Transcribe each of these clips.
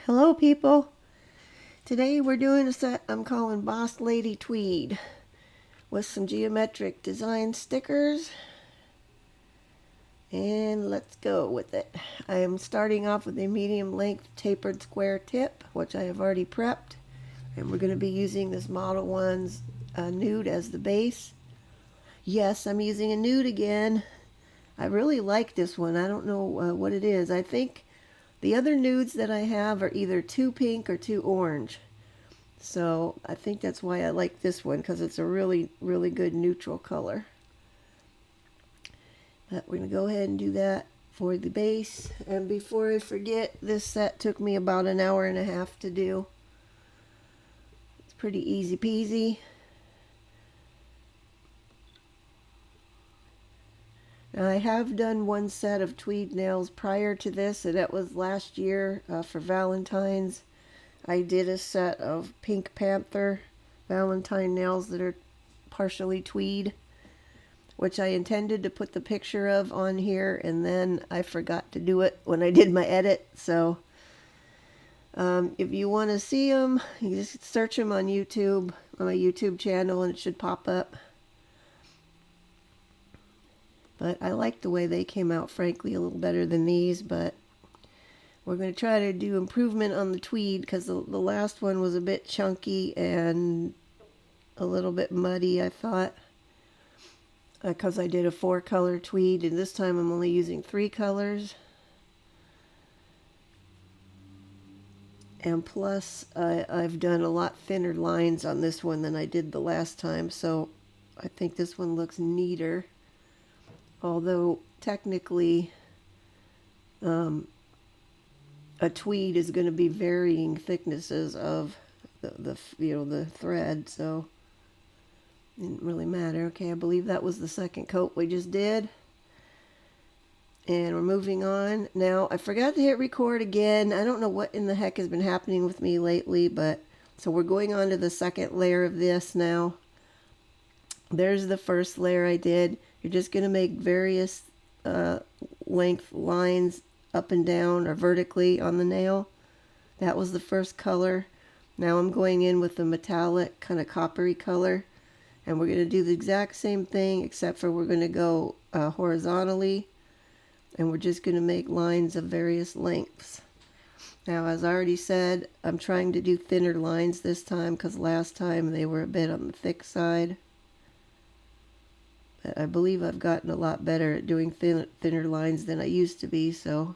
Hello people! Today we're doing a set I'm calling Boss Lady Tweed with some geometric design stickers, and let's go with it. I am starting off with a medium length tapered square tip, which I have already prepped, and we're going to be using this Modelones nude as the base. Yes, I'm using a nude again. I really like this one. I don't know what it is. I think the other nudes that I have are either too pink or too orange. So I think that's why I like this one, because it's a really, really good neutral color. But we're going to go ahead and do that for the base. And before I forget, this set took me about an hour and a half to do. It's pretty easy peasy. Now, I have done one set of tweed nails prior to this, and that was last year for Valentine's. I did a set of Pink Panther Valentine nails that are partially tweed, which I intended to put the picture of on here, and then I forgot to do it when I did my edit. So if you want to see them, you just search them on YouTube, on my YouTube channel, and it should pop up. But I like the way they came out, frankly, a little better than these. But we're going to try to do improvement on the tweed, because the last one was a bit chunky and a little bit muddy, I thought. Because I did a 4-color tweed, and this time I'm only using 3 colors. And plus, I've done a lot thinner lines on this one than I did the last time, so I think this one looks neater. Although technically a tweed is going to be varying thicknesses of the thread, so it didn't really matter. Okay, I believe that was the second coat we just did, and we're moving on. Now, I forgot to hit record again. I don't know what in the heck has been happening with me lately, but so we're going on to the second layer of this now. There's the first layer I did. You're just going to make various length lines up and down or vertically on the nail. That was the first color. Now I'm going in with the metallic kind of coppery color, and we're going to do the exact same thing, except for we're going to go horizontally, and we're just going to make lines of various lengths. Now, as I already said, I'm trying to do thinner lines this time, because last time they were a bit on the thick side. I believe I've gotten a lot better at doing thinner lines than I used to be, so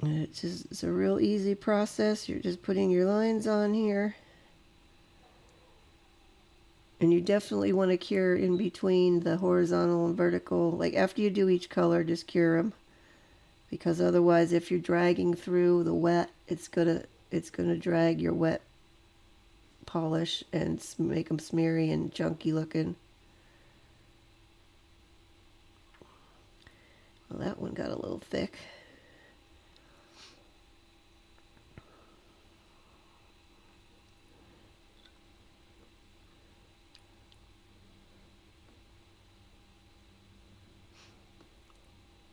it's a real easy process. You're just putting your lines on here, and you definitely want to cure in between the horizontal and vertical. Like after you do each color, just cure them, because otherwise, if you're dragging through the wet, it's gonna drag your wet polish and make them smeary and junky looking. Well, that one got a little thick.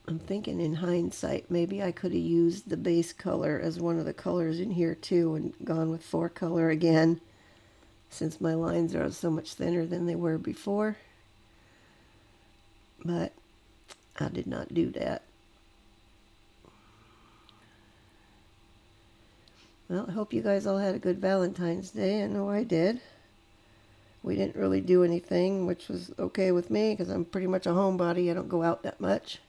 I'm thinking in hindsight, maybe I could have used the base color as one of the colors in here too and gone with 4-color again, since my lines are so much thinner than they were before. But I did not do that. Well, I hope you guys all had a good Valentine's Day. I know I did. We didn't really do anything, which was okay with me, because I'm pretty much a homebody. I don't go out that much.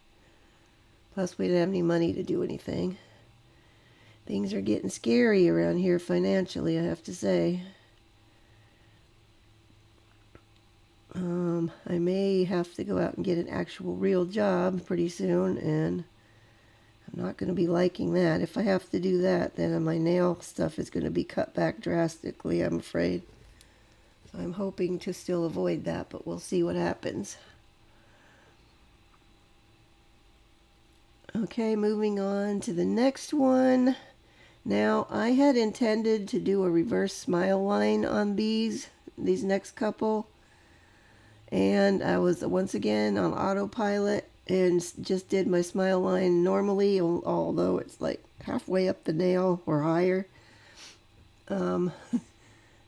Plus, we didn't have any money to do anything. Things are getting scary around here financially, I have to say. I may have to go out and get an actual real job pretty soon, and I'm not going to be liking that. If I have to do that, then my nail stuff is going to be cut back drastically, I'm afraid. So I'm hoping to still avoid that, but we'll see what happens. Okay, moving on to the next one. Now, I had intended to do a reverse smile line on these next couple. And I was once again on autopilot, and just did my smile line normally, although it's like halfway up the nail or higher.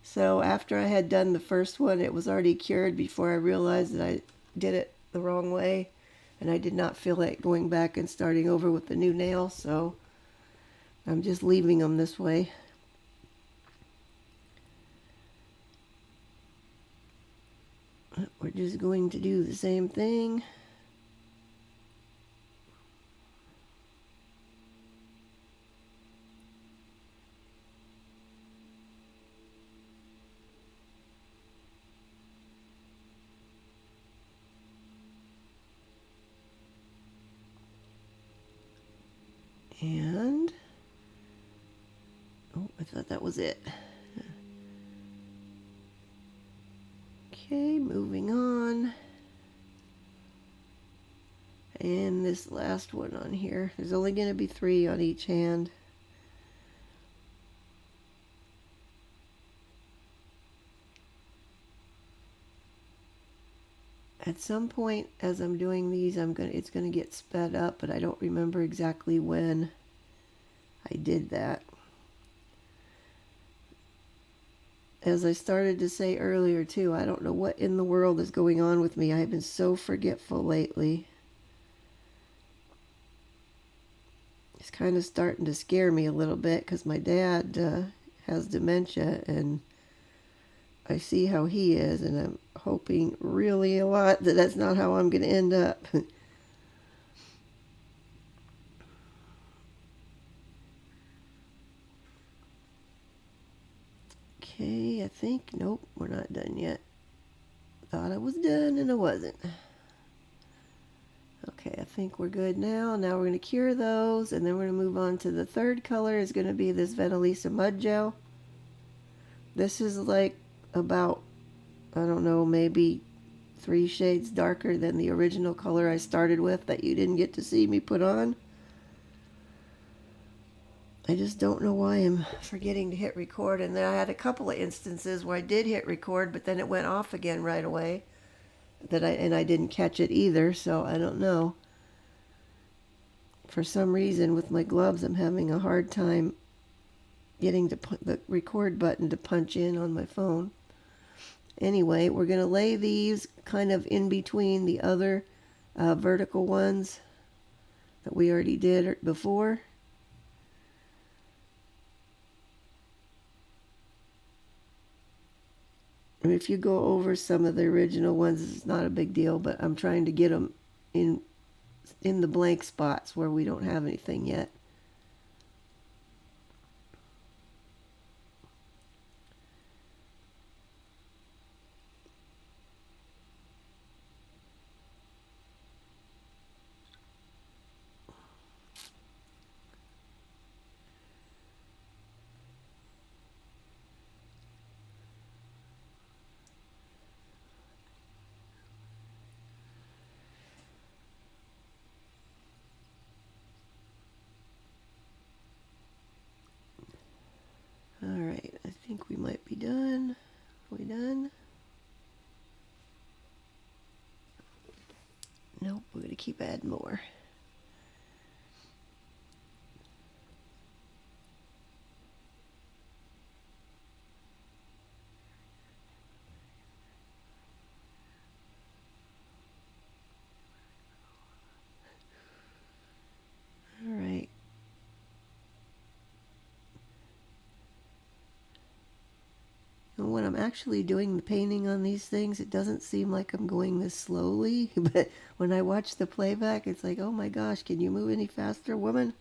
So after I had done the first one, it was already cured before I realized that I did it the wrong way, and I did not feel like going back and starting over with the new nail, so I'm just leaving them this way. We're just going to do the same thing. And, oh, I thought that was it. Okay, moving on. And this last one on here, there's only going to be 3 on each hand. At some point as I'm doing these, it's going to get sped up, but I don't remember exactly when I did that. As I started to say earlier too, I don't know what in the world is going on with me. I've been so forgetful lately. It's kind of starting to scare me a little bit because my dad has dementia, and I see how he is, and I'm hoping really a lot that that's not how I'm going to end up. Okay, I think, nope, we're not done yet. Thought I was done and I wasn't. Okay, I think we're good now. Now we're going to cure those, and then we're going to move on to the third color. Is going to be this Venalisa Mud Gel. This is like about, I don't know, maybe 3 shades darker than the original color I started with that you didn't get to see me put on. I just don't know why I'm forgetting to hit record. And then I had a couple of instances where I did hit record, but then it went off again right away. And I didn't catch it either, so I don't know. For some reason, with my gloves, I'm having a hard time getting the record button to punch in on my phone. Anyway, we're going to lay these kind of in between the other vertical ones that we already did before. And if you go over some of the original ones, it's not a big deal, but I'm trying to get them in the blank spots where we don't have anything yet. Alright, I think we might be done. Are we done? Nope, we're going to keep adding more. Alright. And when I'm actually doing the painting on these things, it doesn't seem like I'm going this slowly. But when I watch the playback, it's like, oh my gosh, can you move any faster, woman?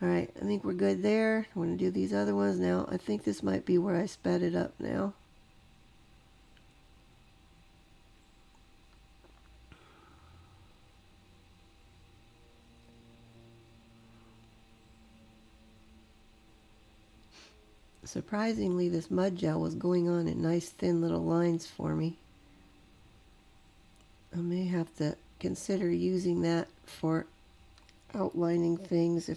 Alright, I think we're good there. I'm going to do these other ones now. I think this might be where I sped it up now. Surprisingly, this mud gel was going on in nice thin little lines for me. I may have to consider using that for outlining things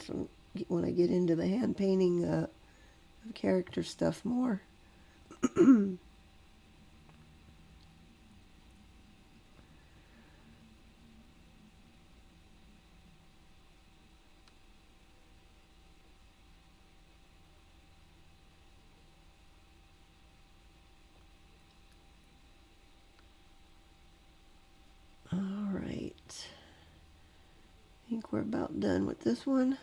when I get into the hand painting character stuff more. we're about done with this one.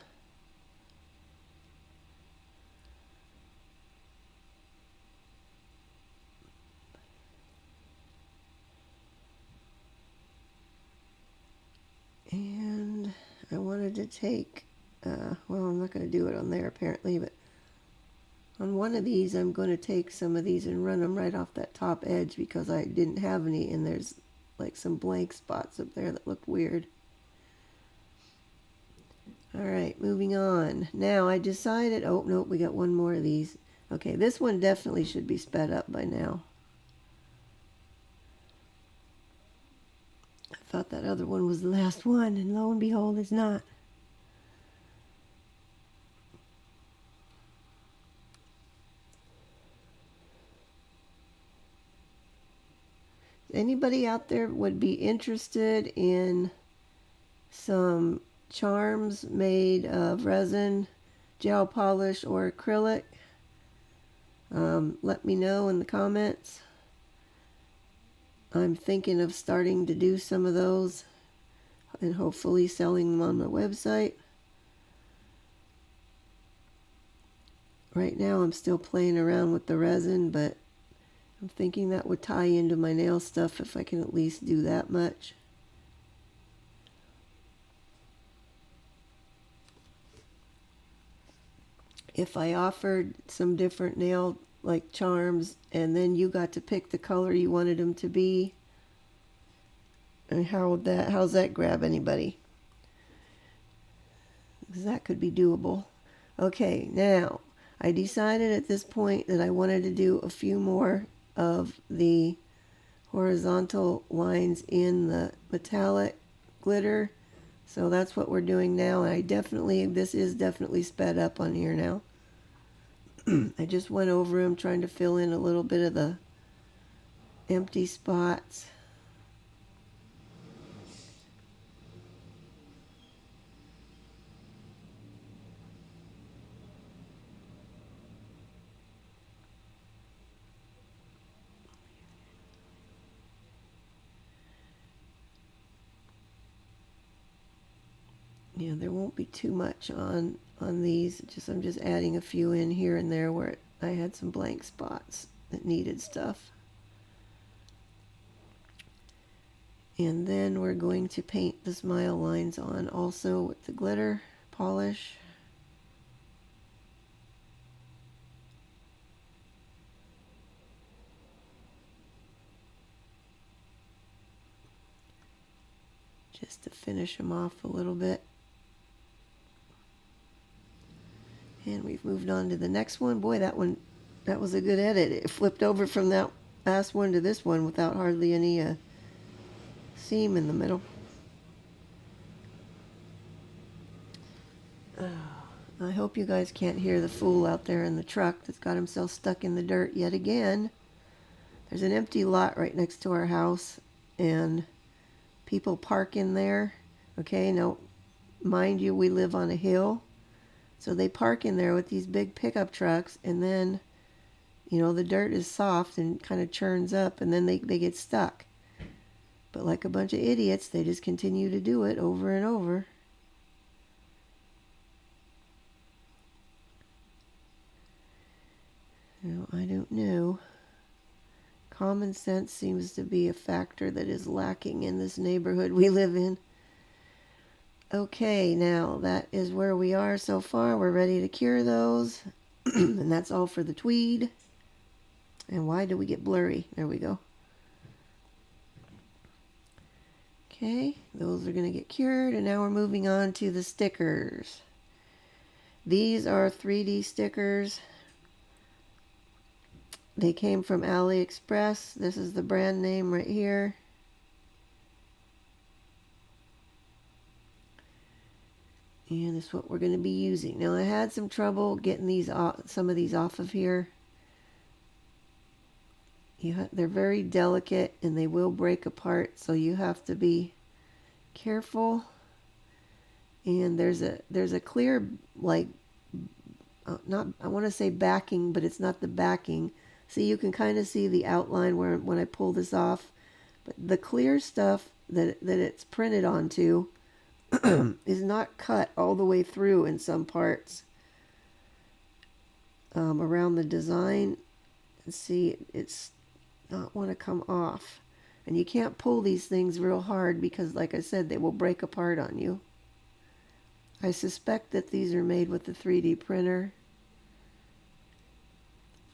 And I wanted to take, well, I'm not going to do it on there apparently, but on one of these I'm going to take some of these and run them right off that top edge because I didn't have any, and there's like some blank spots up there that look weird. Alright, moving on. Now I decided, oh nope, we got one more of these. Okay, this one definitely should be sped up by now. I thought that other one was the last one, and lo and behold, it's not. Anybody out there would be interested in some charms made of resin, gel polish, or acrylic? Let me know in the comments. I'm thinking of starting to do some of those and hopefully selling them on my website. Right now I'm still playing around with the resin, but I'm thinking that would tie into my nail stuff if I can at least do that much. If I offered some different nail like charms and then you got to pick the color you wanted them to be, and how's that grab anybody? Because that could be doable. Okay, now I decided at this point that I wanted to do a few more of the horizontal lines in the metallic glitter. So that's what we're doing now. And this is definitely sped up on here now. I just went over them trying to fill in a little bit of the empty spots. Yeah, there won't be too much on these. I'm just adding a few in here and there where I had some blank spots that needed stuff. And then we're going to paint the smile lines on also with the glitter polish. Just to finish them off a little bit. And we've moved on to the next one. Boy, that was a good edit. It flipped over from that last one to this one without hardly any seam in the middle. I hope you guys can't hear the fool out there in the truck that's got himself stuck in the dirt yet again. There's an empty lot right next to our house, and people park in there. Okay, now, mind you, we live on a hill. So they park in there with these big pickup trucks, and then, you know, the dirt is soft and kind of churns up, and then they get stuck. But like a bunch of idiots, they just continue to do it over and over. Now, I don't know. Common sense seems to be a factor that is lacking in this neighborhood we live in. Okay, now that is where we are so far. We're ready to cure those. And that's all for the Tweed. And why do we get blurry? There we go. Okay, those are going to get cured. And now we're moving on to the stickers. These are 3D stickers. They came from AliExpress. This is the brand name right here. And this is what we're going to be using. Now I had some trouble getting these some of these off of here. They're very delicate and they will break apart, so you have to be careful. And there's a clear, like, not, I want to say backing, but it's not the backing. See, you can kind of see the outline when I pull this off. But the clear stuff that it's printed onto is not cut all the way through in some parts around the design. And see, it's not want to come off. And you can't pull these things real hard because, like I said, they will break apart on you. I suspect that these are made with the 3D printer,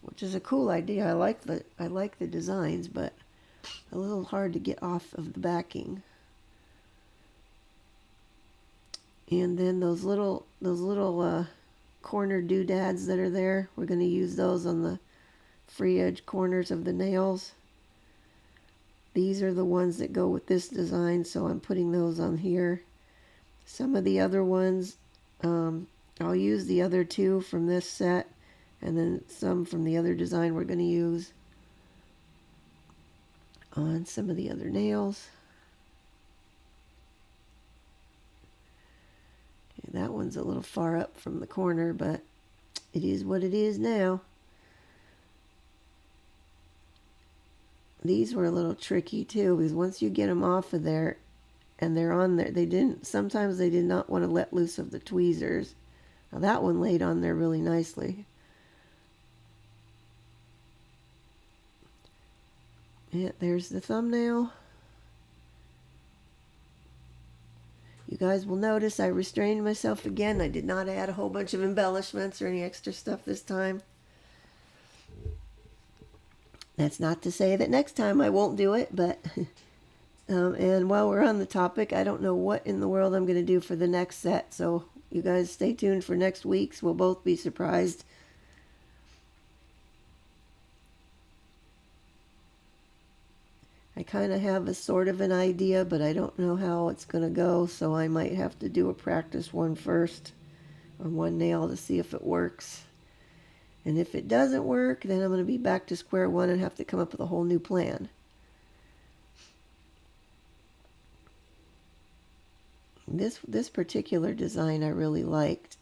which is a cool idea. I like the designs, but a little hard to get off of the backing. And then those little corner doodads that are there, we're going to use those on the free edge corners of the nails. These are the ones that go with this design, so I'm putting those on here. Some of the other ones, I'll use the other two from this set, and then some from the other design we're going to use on some of the other nails. Okay, that one's a little far up from the corner, but it is what it is now. These were a little tricky too, because once you get them off of there and they're on there, sometimes they did not want to let loose of the tweezers. Now that one laid on there really nicely. Yeah, there's the thumbnail. You guys will notice I restrained myself again. I did not add a whole bunch of embellishments or any extra stuff this time. That's not to say that next time I won't do it, but and while we're on the topic, I don't know what in the world I'm going to do for the next set, so you guys stay tuned for next week's. We'll both be surprised. I kind of have a sort of an idea, but I don't know how it's going to go, so I might have to do a practice one first on one nail to see if it works. And if it doesn't work, then I'm going to be back to square one and have to come up with a whole new plan. This particular design I really liked.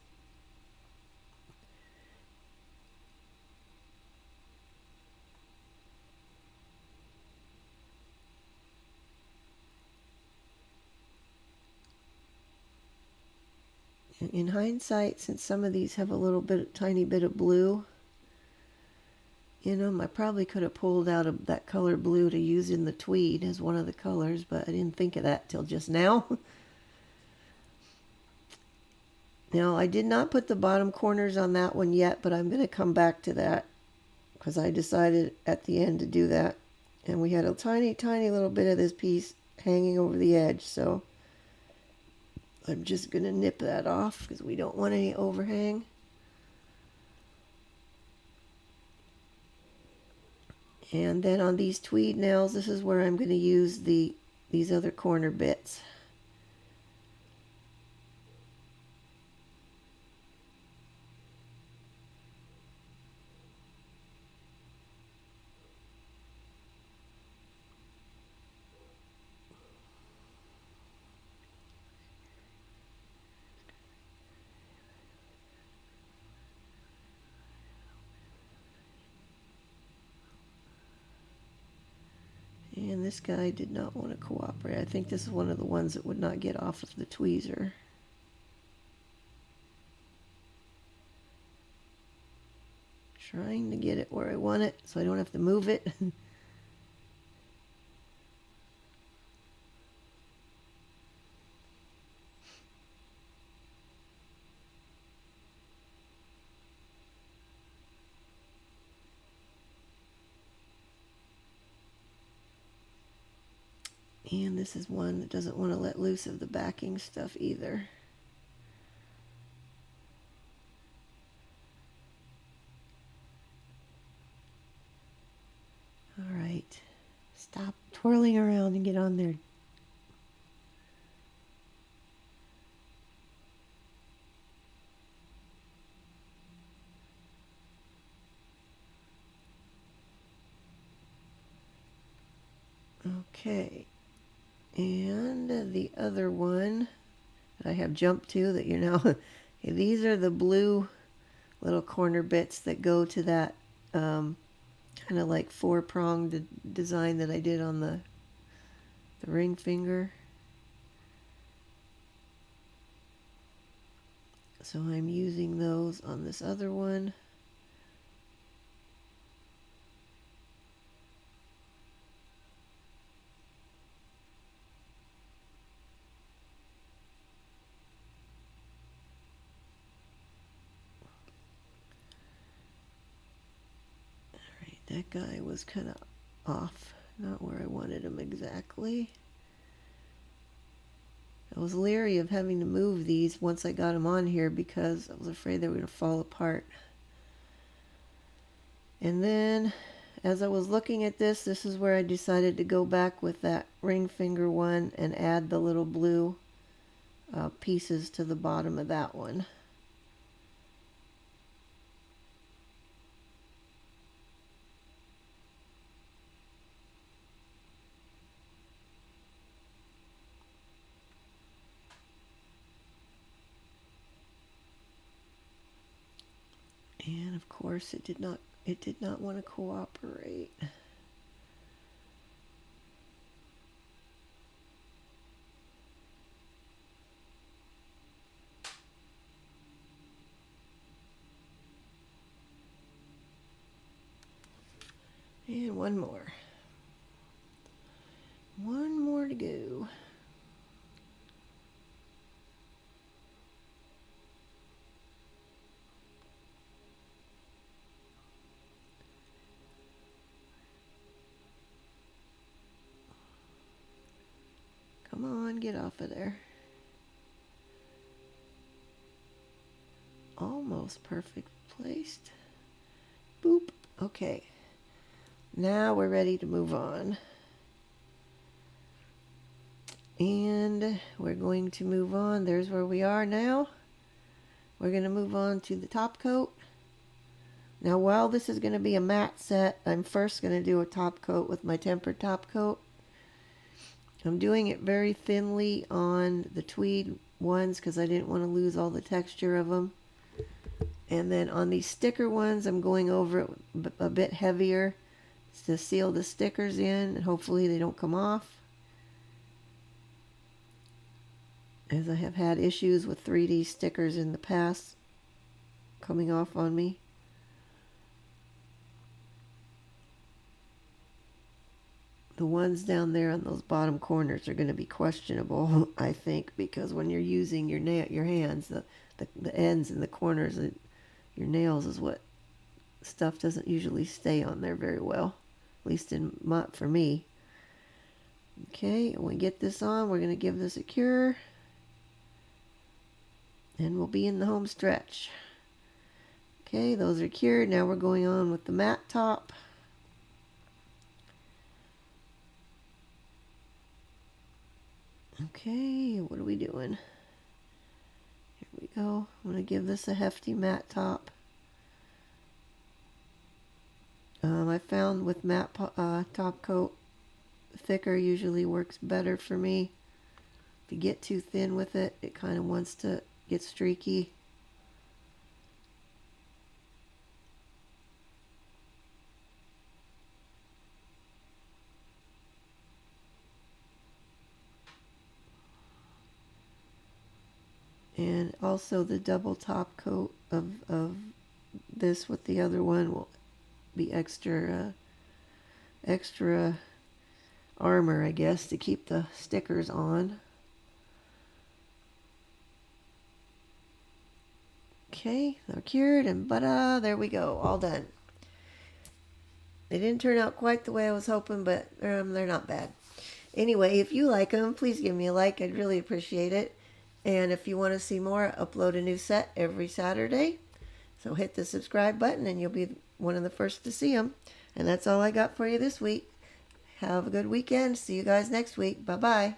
In hindsight, since some of these have a little bit, tiny bit of blue in them, I probably could have pulled out that color blue to use in the tweed as one of the colors, but I didn't think of that till just now. Now, I did not put the bottom corners on that one yet, but I'm going to come back to that because I decided at the end to do that. And we had a tiny, tiny little bit of this piece hanging over the edge, so I'm just going to nip that off because we don't want any overhang. And then on these tweed nails, this is where I'm going to use these other corner bits. And this guy did not want to cooperate. I think this is one of the ones that would not get off of the tweezer. Trying to get it where I want it so I don't have to move it. And this is one that doesn't want to let loose of the backing stuff either. All right, stop twirling around and get on there. Okay. And the other one that I have jumped to that you're now, okay, these are the blue little corner bits that go to that kind of like four-pronged design that I did on the ring finger. So I'm using those on this other one. Alright, that guy was kind of off, not where I wanted him exactly. I was leery of having to move these once I got them on here because I was afraid they were going to fall apart. And then as I was looking at this, this is where I decided to go back with that ring finger one and add the little blue pieces to the bottom of that one. And of course it did not want to cooperate. And one more. One more to go. Come on, get off of there. Almost perfect placed. Boop. Okay. Now we're ready to move on. And we're going to move on. There's where we are now. We're going to move on to the top coat. Now while this is going to be a matte set, I'm first going to do a top coat with my tempered top coat. I'm doing it very thinly on the Tweed ones because I didn't want to lose all the texture of them. And then on these sticker ones, I'm going over it a bit heavier to seal the stickers in, and hopefully they don't come off, as I have had issues with 3D stickers in the past coming off on me. The ones down there on those bottom corners are going to be questionable, I think, because when you're using your hands, the ends and the corners of your nails is what stuff doesn't usually stay on there very well, at least for me. Okay, when we get this on, we're going to give this a cure, and we'll be in the home stretch. Okay, those are cured. Now we're going on with the matte top. Okay, what are we doing? Here we go. I'm going to give this a hefty matte top. I found with matte top coat, thicker usually works better for me. If you get too thin with it, it kind of wants to get streaky. And also the double top coat of this with the other one will be extra armor, I guess, to keep the stickers on. Okay, they're cured, and there we go, all done. They didn't turn out quite the way I was hoping, but they're not bad. Anyway, if you like them, please give me a like. I'd really appreciate it. And if you want to see more, I upload a new set every Saturday. So hit the subscribe button and you'll be one of the first to see them. And that's all I got for you this week. Have a good weekend. See you guys next week. Bye-bye.